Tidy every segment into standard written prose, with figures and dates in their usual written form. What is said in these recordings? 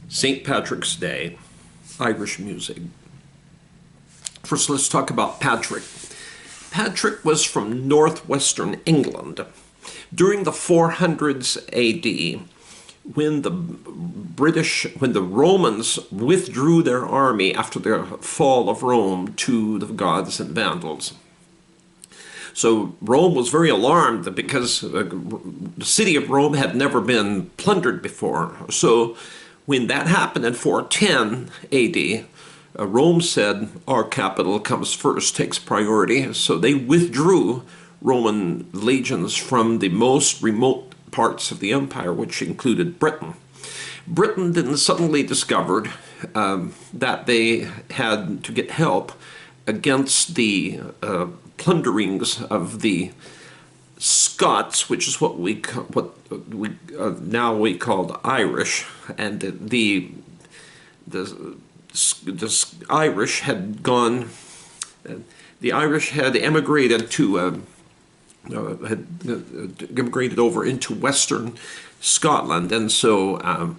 St. Patrick's Day, Irish music. First, let's talk about Patrick. Patrick was from northwestern England. During the 400s AD, when the Romans withdrew their army after the fall of Rome to the Goths and Vandals. So Rome was very alarmed because the city of Rome had never been plundered before. So when that happened in 410 AD, Rome said, our capital comes first, takes priority. So they withdrew Roman legions from the most remote parts of the empire, which included Britain. Britain then suddenly discovered that they had to get help against the plunderings of the Scots, which is what we now call Irish, and the Irish had gone. The Irish had emigrated to had immigrated over into Western Scotland, and so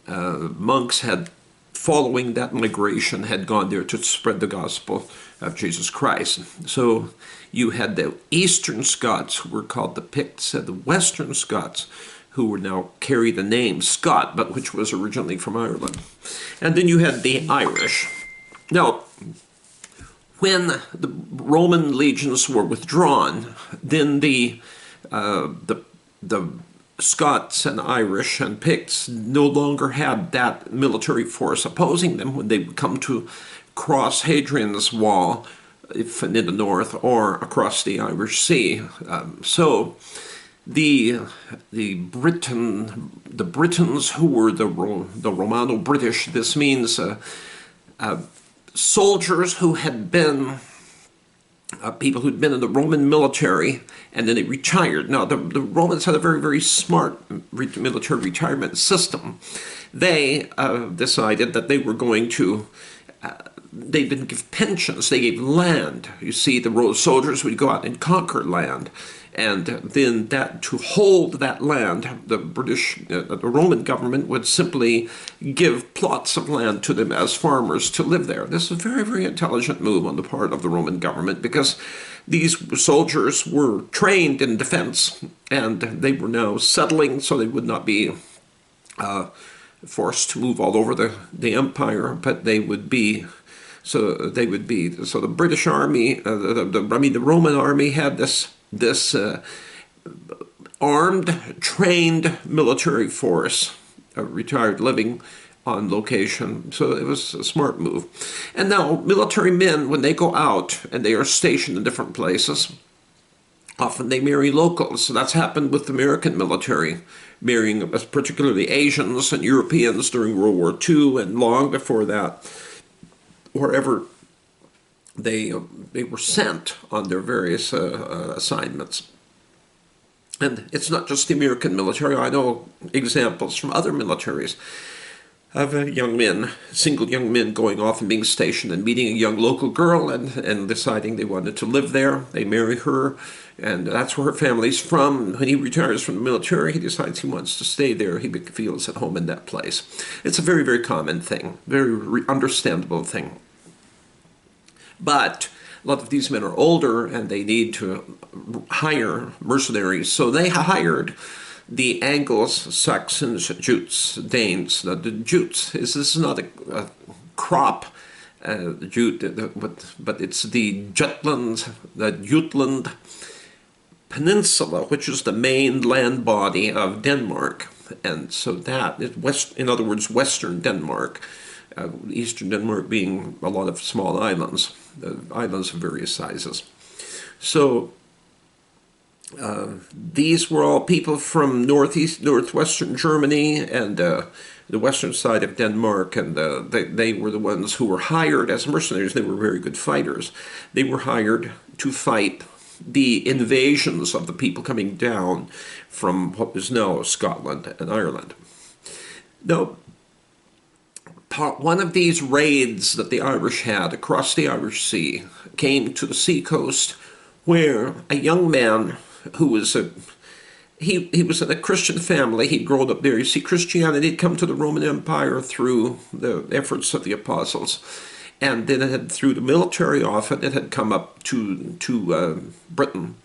monks had, following that migration, had gone there to spread the gospel of Jesus Christ. So you had the Eastern Scots, who were called the Picts, and the Western Scots, who were now carry the name Scot, but which was originally from Ireland. And then you had the Irish. Now, when the Roman legions were withdrawn, then the Scots and Irish and Picts no longer had that military force opposing them when they would come to cross Hadrian's Wall, if in the north, or across the Irish Sea. So the Britons, who were the Romano-British, this means soldiers who had been people who'd been in the Roman military and then they retired. Now, the Romans had a very, very smart military retirement system. They decided that they were going to they didn't give pensions, they gave land. You see, the Roman soldiers would go out and conquer land, and then to hold that land, the Roman government would simply give plots of land to them as farmers to live there. This is a very, very intelligent move on the part of the Roman government, because these soldiers were trained in defense, and they were now settling, so they would not be forced to move all over the empire, but they would be. So the British army, the Roman army had this armed, trained military force, retired living on location. So it was a smart move. And now military men, when they go out and they are stationed in different places, often they marry locals. So that's happened with the American military, marrying particularly Asians and Europeans during World War II and long before that, wherever they were sent on their various assignments. And it's not just the American military. I know examples from other militaries of single young men going off and being stationed and meeting a young local girl and deciding they wanted to live there. They marry her, and that's where her family's from. When he retires from the military, he decides he wants to stay there. He feels at home in that place. It's a very, very common thing, very understandable thing. But a lot of these men are older and they need to hire mercenaries. So they hired the Angles, Saxons, Jutes, Danes. Now, the Jutes, this is not a crop Jute, but it's the Jutland Peninsula, which is the main land body of Denmark. And so that is, in other words, Western Denmark. Eastern Denmark being a lot of small islands, islands of various sizes. So these were all people from northwestern Germany and the western side of Denmark, and they were the ones who were hired as mercenaries. They were very good fighters. They were hired to fight the invasions of the people coming down from what is now Scotland and Ireland. Now, one of these raids that the Irish had across the Irish Sea came to the seacoast, where a young man who was he was in a Christian family. He'd grown up there. You see, Christianity had come to the Roman Empire through the efforts of the apostles, and then it had, through the military often, it had come up to Britain.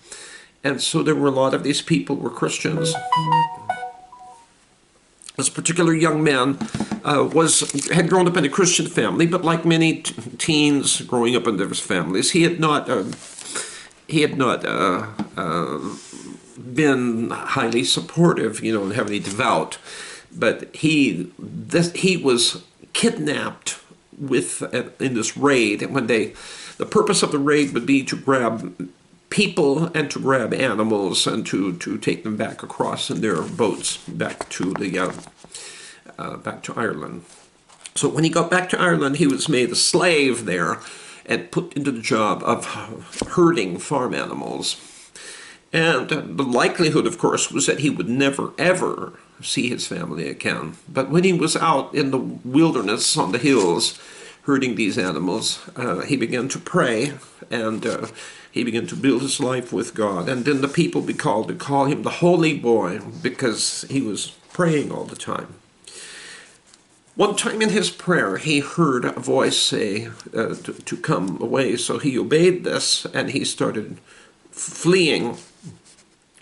And so there were a lot of these people were Christians. This particular young man had grown up in a Christian family, but like many teens growing up in those families, he had not been highly supportive, and heavily devout. But he was kidnapped in this raid, and the purpose of the raid would be to grab people and to grab animals and to take them back across in their boats back to Ireland. So when he got back to Ireland, he was made a slave there and put into the job of herding farm animals. And the likelihood, of course, was that he would never, ever see his family again. But when he was out in the wilderness on the hills herding these animals, he began to pray, and he began to build his life with God. And then the people call him the Holy Boy, because he was praying all the time. One time in his prayer, he heard a voice say to come away. So he obeyed this, and he started fleeing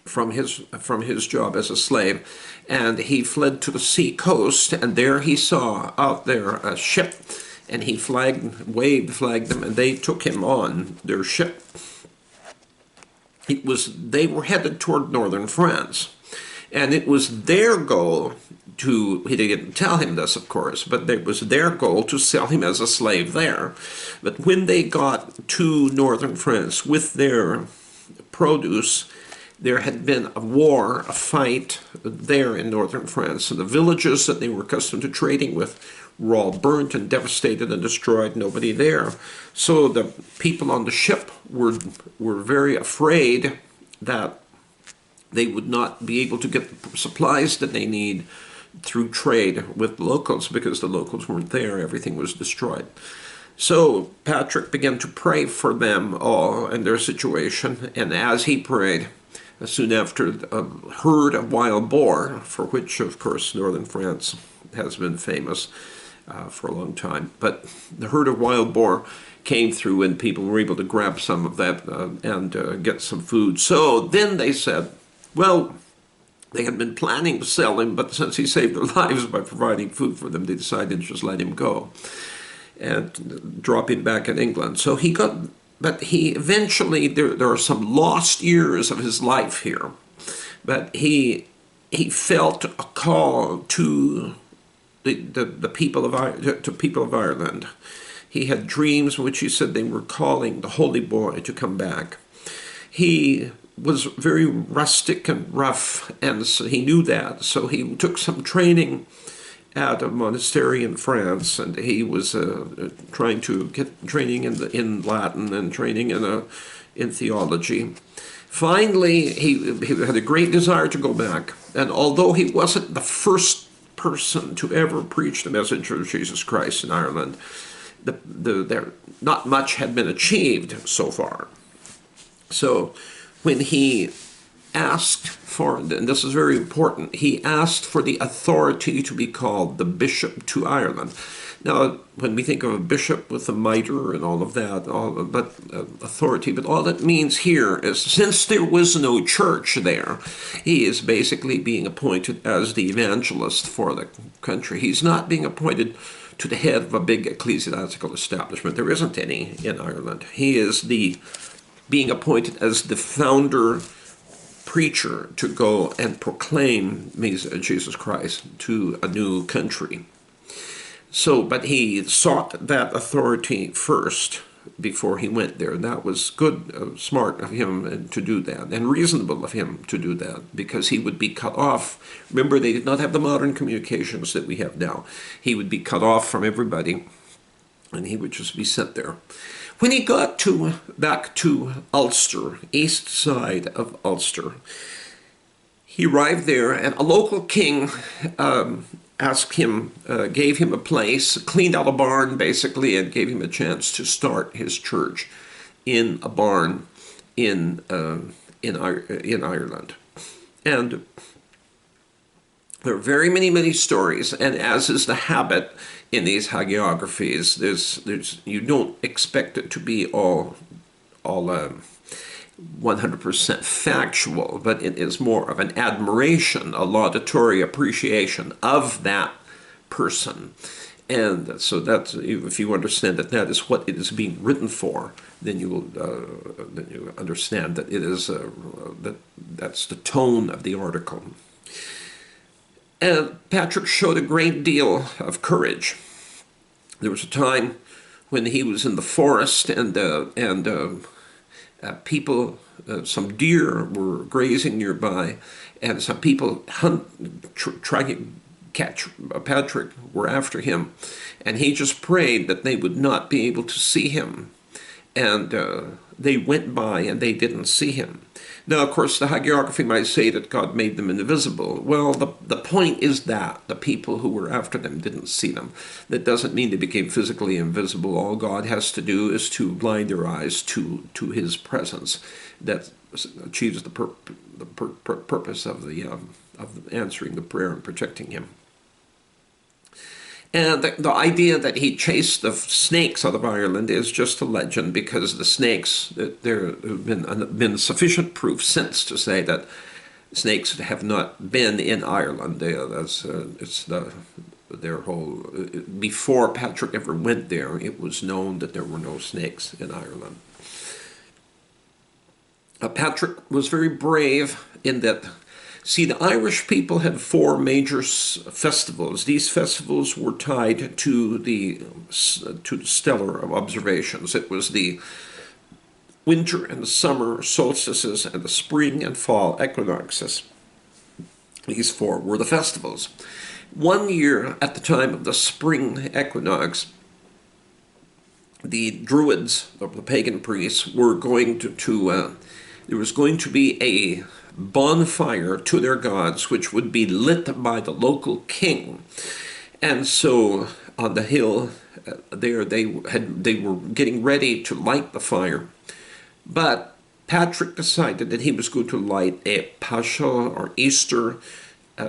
from his job as a slave. And he fled to the sea coast, and there he saw out there a ship, and he flagged them, and they took him on their ship. They were headed toward northern France, and it was their goal they didn't tell him this, of course, but it was their goal to sell him as a slave there. But when they got to northern France with their produce, there had been a fight there in northern France, and the villages that they were accustomed to trading with were all burnt and devastated and destroyed, nobody there. So the people on the ship were very afraid that they would not be able to get the supplies that they need through trade with locals, because the locals weren't there, everything was destroyed. So Patrick began to pray for them all and their situation, and as he prayed, soon after, a herd of wild boar, for which, of course, northern France has been famous for a long time, but the herd of wild boar came through, and people were able to grab some of that and get some food. So then they said, well, they had been planning to sell him, but since he saved their lives by providing food for them, they decided to just let him go and drop him back in England. So but he eventually, there are some lost years of his life here, but he felt a call to the people of Ireland. He had dreams in which he said they were calling the Holy Boy to come back. He was very rustic and rough, and so he knew that. So he took some training at a monastery in France, and he was trying to get training in Latin and training in theology. Finally, he had a great desire to go back, and although he wasn't the first person to ever preach the message of Jesus Christ in Ireland, not much had been achieved so far. So when he asked for, and this is very important, he asked for the authority to be called the Bishop to Ireland. Now, when we think of a bishop with a mitre and all of that, authority, but all it means here is, since there was no church there, he is basically being appointed as the evangelist for the country. He's not being appointed to the head of a big ecclesiastical establishment. There isn't any in Ireland. He is being appointed as the founder preacher to go and proclaim Jesus Christ to a new country. So, but he sought that authority first before he went there. That was good, smart of him to do that, and reasonable of him to do that, because he would be cut off. Remember, they did not have the modern communications that we have now. He would be cut off from everybody, and he would just be sent there. When he got back to Ulster, east side of Ulster, he arrived there, and a local king gave him a place, cleaned out a barn basically, and gave him a chance to start his church in a barn in Ireland. And there are very many stories, and as is the habit in these hagiographies, you don't expect it to be all 100% factual, but it is more of an admiration, a laudatory appreciation of that person. And so that's, if you understand that that is what it is being written for, then you understand that it is that's the tone of the article. And Patrick showed a great deal of courage. There was a time when he was in the forest, and people, some deer were grazing nearby, and some people trying to catch Patrick were after him, and he just prayed that they would not be able to see him. And they went by and they didn't see him. Now, of course, the hagiography might say that God made them invisible. Well, the point is that the people who were after them didn't see them. That doesn't mean they became physically invisible. All God has to do is to blind their eyes to his presence. That achieves the purpose of answering the prayer and protecting him. And the idea that he chased the snakes out of Ireland is just a legend, because the snakes, there have been sufficient proof since to say that snakes have not been in Ireland. Before Patrick ever went there, it was known that there were no snakes in Ireland. Patrick was very brave in that. See, the Irish people had 4 major festivals. These festivals were tied to the stellar observations. It was the winter and the summer solstices and the spring and fall equinoxes. These 4 were the festivals. One year, at the time of the spring equinox, the Druids, the pagan priests, were going there was going to be a bonfire to their gods, which would be lit by the local king. And so on the hill there, they were getting ready to light the fire. But Patrick decided that he was going to light a Paschal or Easter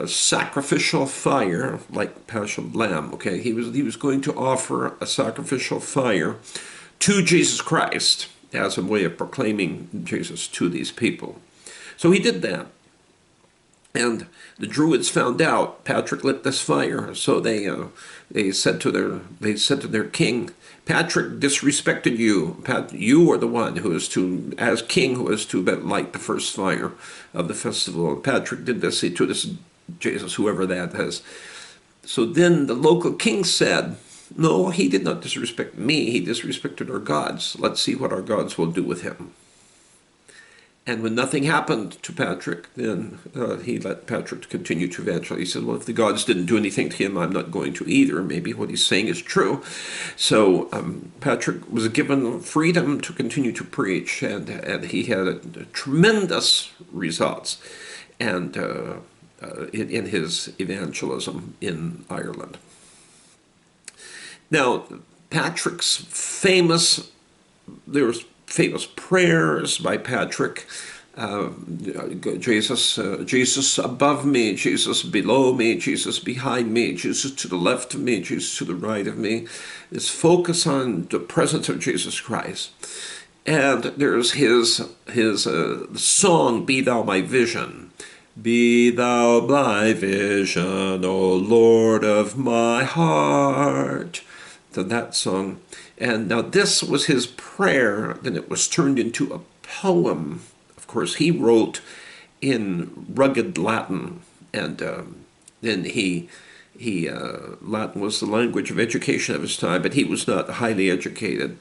sacrificial fire, like Paschal lamb. Okay, he was going to offer a sacrificial fire to Jesus Christ as a way of proclaiming Jesus to these people. So he did that, and the Druids found out Patrick lit this fire. So they said to their king, "Patrick disrespected you. You are the one who is to, as king, who is to light the first fire of the festival." And Patrick did this to this Jesus, whoever that is. So then the local king said, "No, he did not disrespect me. He disrespected our gods. Let's see what our gods will do with him." And when nothing happened to Patrick, then he let Patrick continue to evangelize. He said, well, if the gods didn't do anything to him, I'm not going to either. Maybe what he's saying is true. So Patrick was given freedom to continue to preach, and he had tremendous results and in his evangelism in Ireland. Now, Patrick's famous prayers by Patrick, Jesus above me, Jesus below me, Jesus behind me, Jesus to the left of me, Jesus to the right of me, is focus on the presence of Jesus Christ. And there's his song, "Be Thou My Vision." Be Thou my vision, O Lord of my heart. So that song. And now this was his prayer, then it was turned into a poem. Of course, he wrote in rugged Latin, and then Latin was the language of education of his time, but he was not highly educated.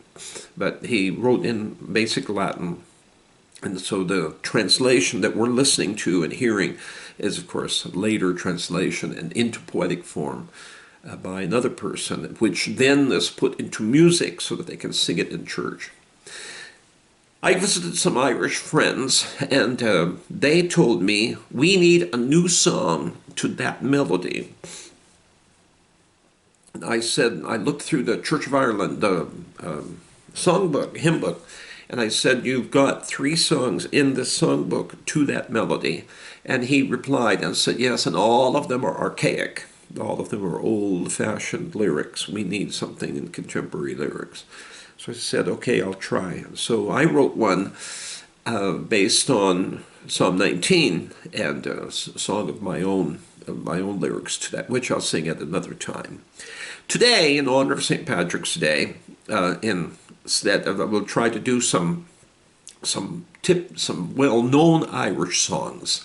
But he wrote in basic Latin. And so the translation that we're listening to and hearing is, of course, a later translation and into poetic form by another person, which then is put into music so that they can sing it in church. I visited some Irish friends, and they told me, we need a new song to that melody. And I said, I looked through the Church of Ireland songbook, hymn book, And I said, you've got 3 songs in this songbook to that melody. And he replied and said, yes, and all of them are archaic. All of them are old-fashioned lyrics. We need something in contemporary lyrics. So I said, okay, I'll try. So I wrote one based on Psalm 19 and a song of my own lyrics to that, which I'll sing at another time. Today, in honor of St. Patrick's Day, instead we'll try to do some well-known Irish songs.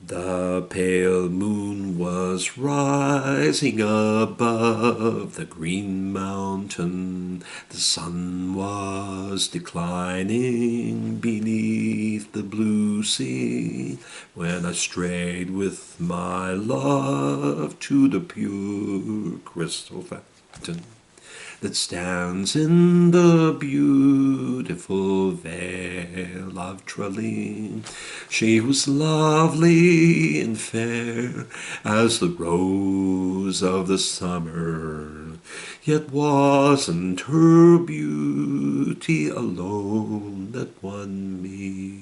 The pale moon was rising above the green mountain. The sun was declining beneath the blue sea, when I strayed with my love to the pure crystal fountain that stands in the beautiful vale of Tralee. She was lovely and fair as the rose of the summer, yet wasn't her beauty alone that won me.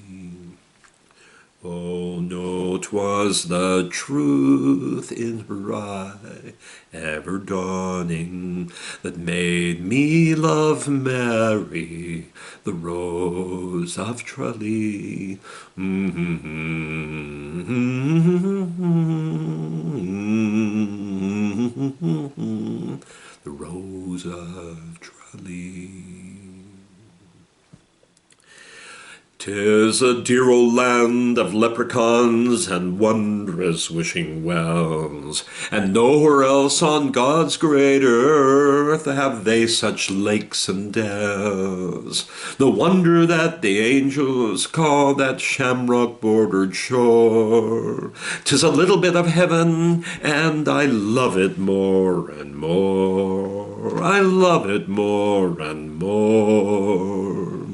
Oh no, 'twas the truth in her eye, ever dawning, that made me love Mary, the rose of Tralee. The rose of Tralee. 'Tis a dear old land of leprechauns and wondrous wishing wells, and nowhere else on God's great earth have they such lakes and dells. No wonder that the angels call that shamrock-bordered shore 'tis a little bit of heaven, and I love it more and more. I love it more and more.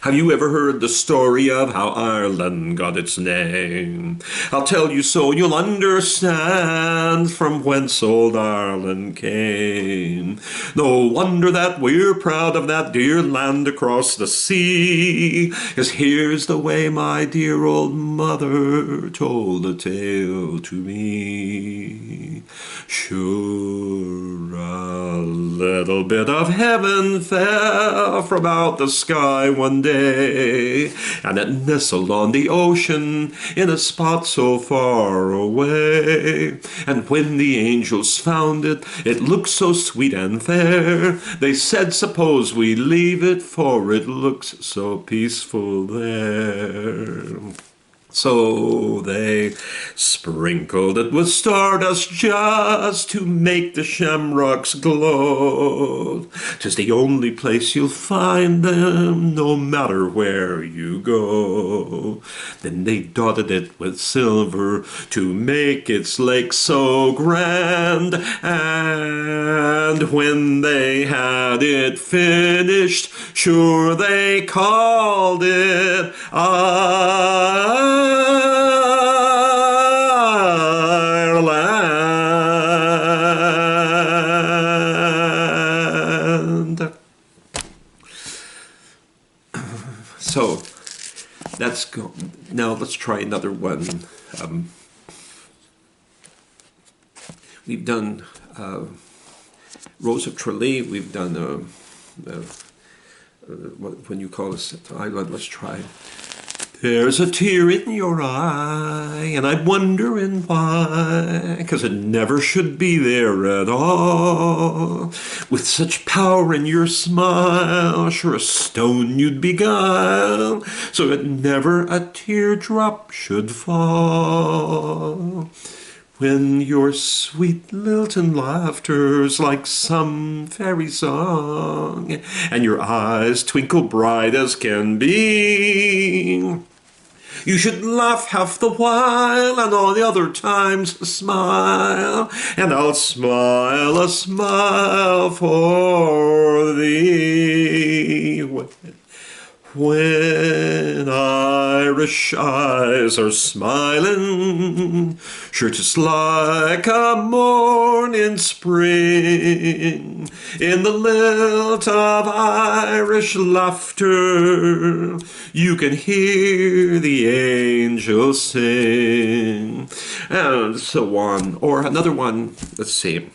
Have you ever heard the story of how Ireland got its name? I'll tell you so you'll understand from whence old Ireland came. No wonder that we're proud of that dear land across the sea, 'cause here's the way my dear old mother told the tale to me. Sure, a little bit of heaven fell from out the sky one day, and it nestled on the ocean in a spot so far away. And when the angels found it, it looked so sweet and fair. They said, suppose we leave it, for it looks so peaceful there. So they sprinkled it with stardust just to make the shamrocks glow. 'Tis the only place you'll find them, no matter where you go. Then they dotted it with silver to make its lake so grand, and when they had it finished, sure they called it Ireland. So that's go. Now let's try another one. We've done Rose of Tralee. We've done when you call us Ireland. Let's try. There's a tear in your eye, and I'm wondering why, 'cause it never should be there at all. With such power in your smile, sure a stone you'd beguile, so that never a teardrop should fall. When your sweet lilting laughter's like some fairy song, and your eyes twinkle bright as can be, you should laugh half the while, and all the other times smile, and I'll smile a smile for thee. when Irish eyes are smiling, sure 'tis like a morning spring, in the lilt of Irish laughter, you can hear the angels sing, and so on. Or another one, let's see.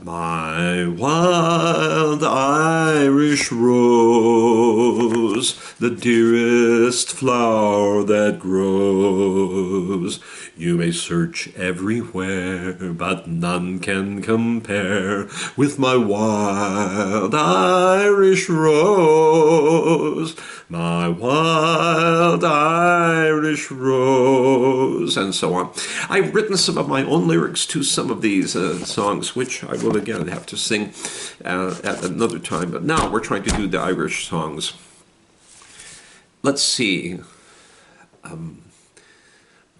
My wild Irish rose, the dearest flower that grows. You may search everywhere, but none can compare with my wild Irish rose. My wild Irish rose, and so on. I've written some of my own lyrics to some of these songs, which I will again have to sing at another time. But now we're trying to do the Irish songs. Let's see.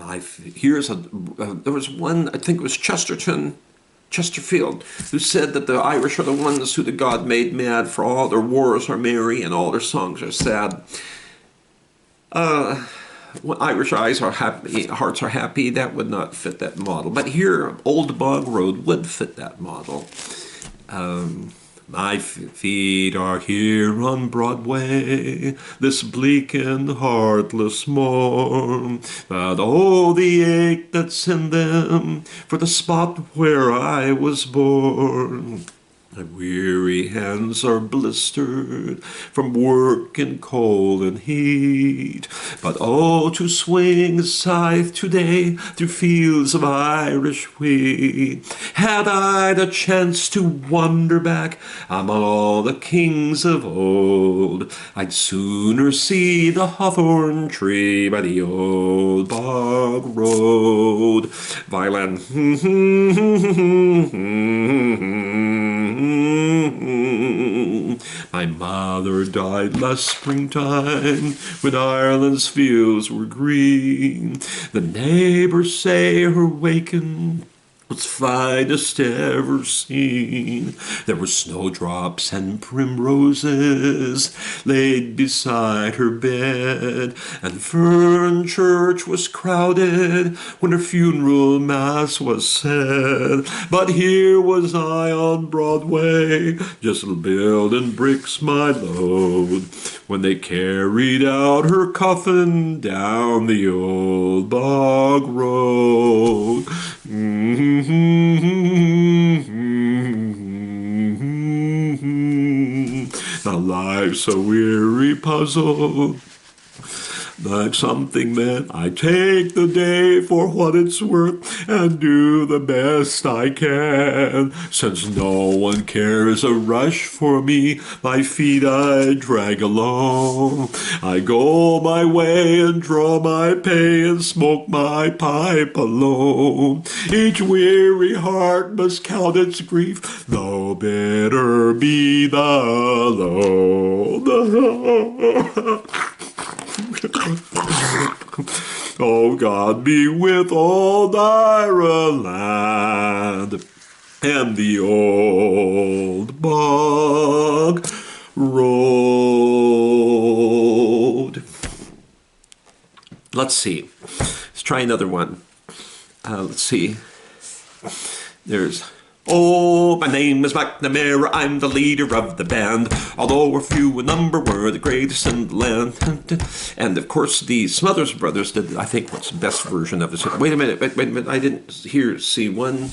There was one, I think it was Chesterfield, who said that the Irish are the ones who the God made mad, for all their wars are merry and all their songs are sad. When Irish eyes are happy, hearts are happy, that would not fit that model. But here, Old Bog Road would fit that model. My feet are here on Broadway, this bleak and heartless morn. But oh, the ache that's in them for the spot where I was born. My weary hands are blistered from work and cold and heat. But oh, to swing a scythe today through fields of Irish wheat. Had I the chance to wander back among all the kings of old, I'd sooner see the hawthorn tree by the old bog road. Violin. My mother died last springtime when Ireland's fields were green. The neighbors say her waken was finest ever seen. There were snowdrops and primroses laid beside her bed, and Fern Church was crowded when her funeral mass was said. But here was I on Broadway, just building bricks my load, when they carried out her coffin down the old bog road. Now life's a weary puzzle, like something that I take the day for what it's worth and do the best I can. Since no one cares a rush for me, my feet I drag along. I go my way and draw my pay and smoke my pipe alone. Each weary heart must count its grief, though bitter be the load. Oh, God be with old Ireland and the old bog road. Let's see. Let's try another one. Let's see. There's... Oh, my name is McNamara, I'm the leader of the band. Although we're few in number, we're the greatest in the land. And of course, the Smothers Brothers did, I think, what's the best version of it. Wait a minute, I didn't see one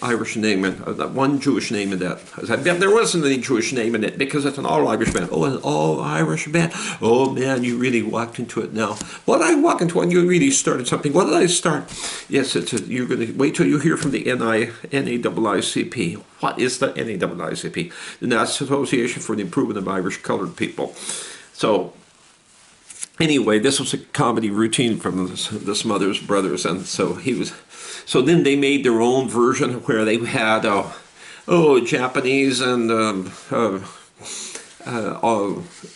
Irish name, one Jewish name in that. I bet there wasn't any Jewish name in it because it's an all-Irish band. Oh, an all-Irish band. Oh, man, you really walked into it now. What did I walk into when you really started something? What did I start? Yes, you're going to wait till you hear from the NAACP. What is the NAACP? The National Association for the Improvement of Irish Colored People. So, anyway, this was a comedy routine from the Smothers Brothers, and so he was... So then they made their own version where they had, Japanese and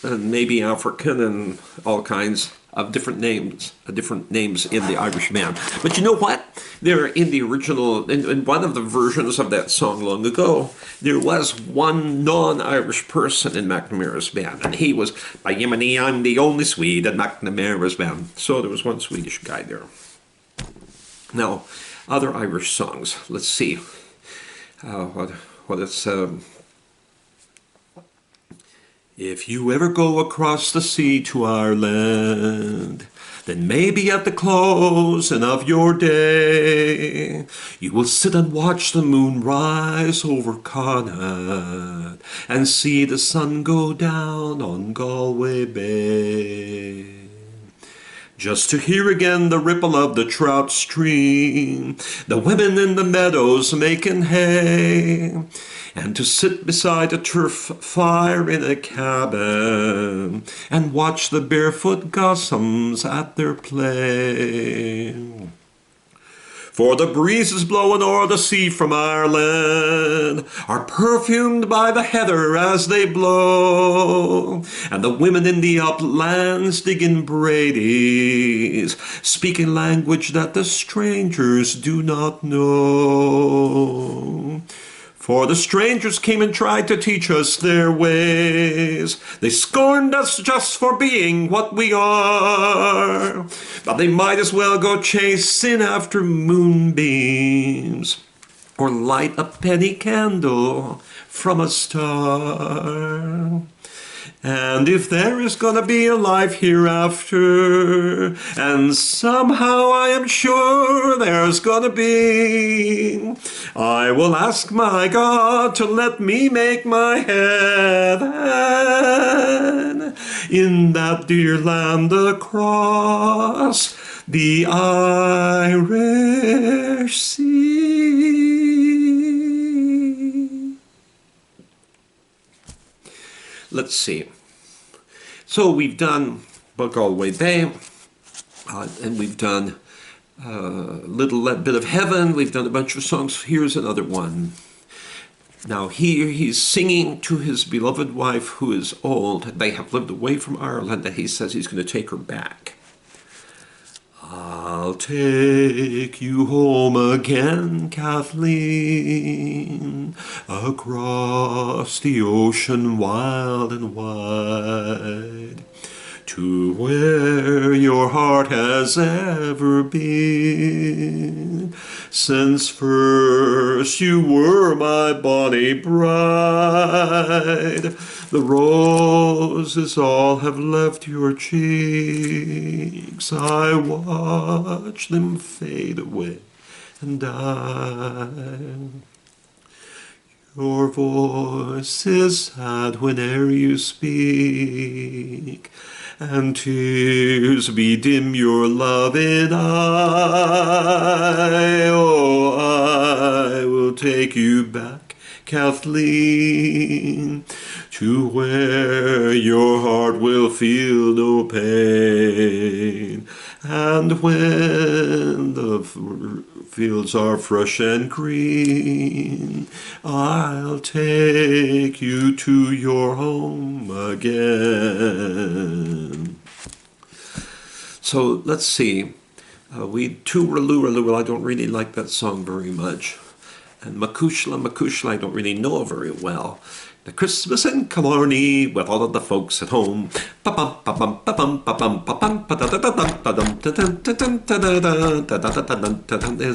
maybe African and all kinds of different names in the Irish band. But you know what? There in the original, in one of the versions of that song long ago, there was one non-Irish person in McNamara's band, and he was, by Yemeni, I'm the only Swede in McNamara's band. So there was one Swedish guy there. Now, other Irish songs. Let's see. What it's... If you ever go across the sea to Ireland, then maybe at the closing of your day, you will sit and watch the moon rise over Connaught and see the sun go down on Galway Bay. Just to hear again the ripple of the trout stream, the women in the meadows making hay, and to sit beside a turf fire in a cabin and watch the barefoot gossoms at their play. For the breezes blowing o'er the sea from Ireland are perfumed by the heather as they blow, and the women in the uplands digging bradies, speaking language that the strangers do not know. For the strangers came and tried to teach us their ways. They scorned us just for being what we are. But they might as well go chasing after moonbeams or light a penny candle from a star. And if there is gonna be a life hereafter, and somehow I am sure there's gonna be, I will ask my God to let me make my heaven in that dear land across the Irish Sea. Let's see. So we've done Galway Bay, and we've done Little Bit of Heaven. We've done a bunch of songs. Here's another one. Now here he's singing to his beloved wife who is old. They have lived away from Ireland, and he says he's going to take her back. I'll take you home again, Kathleen, across the ocean wild and wide, to where your heart has ever been, since first you were my bonny bride. The roses all have left your cheeks, I watch them fade away and die. Your voice is sad whene'er you speak, and tears bedim your loving eye. Oh, I will take you back, Kathleen, to where your heart will feel no pain, and when the fields are fresh and green, I'll take you to your home again. So let's see. We Tooraloo, I don't really like that song very much. And Macushla, I don't really know very well. The Christmas in Killarney with all of the folks at home. It's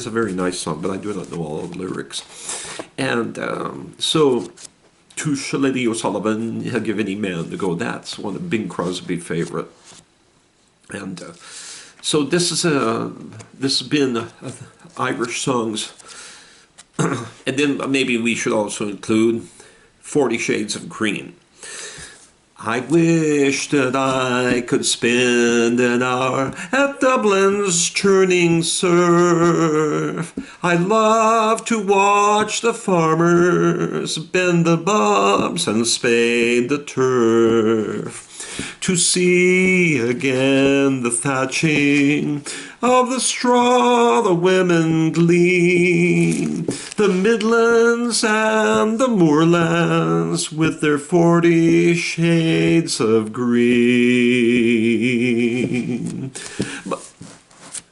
a very nice song, but I do not know all the lyrics. And so, to Shillelagh O'Sullivan, he'll give any man to go. That's one of Bing Crosby's favorite. And so this has been Irish songs. And then maybe we should also include 40 Shades of Green. I wish that I could spend an hour at Dublin's churning surf. I love to watch the farmers bend the bobs and spade the turf. to see again the thatching of the straw the women glean, the midlands and the moorlands with their 40 shades of green.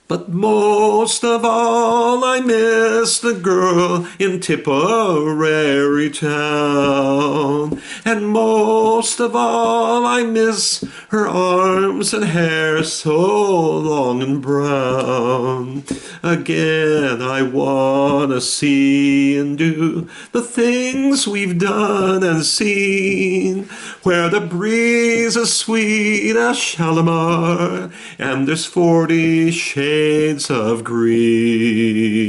But most of all I miss the girl in Tipperary town, and most of all I miss her arms and hair so long and brown. Again I wanna see and do the things we've done and seen, where the breeze is sweet as Shalimar, and there's 40 shades of green.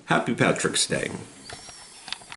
Happy Patrick's Day.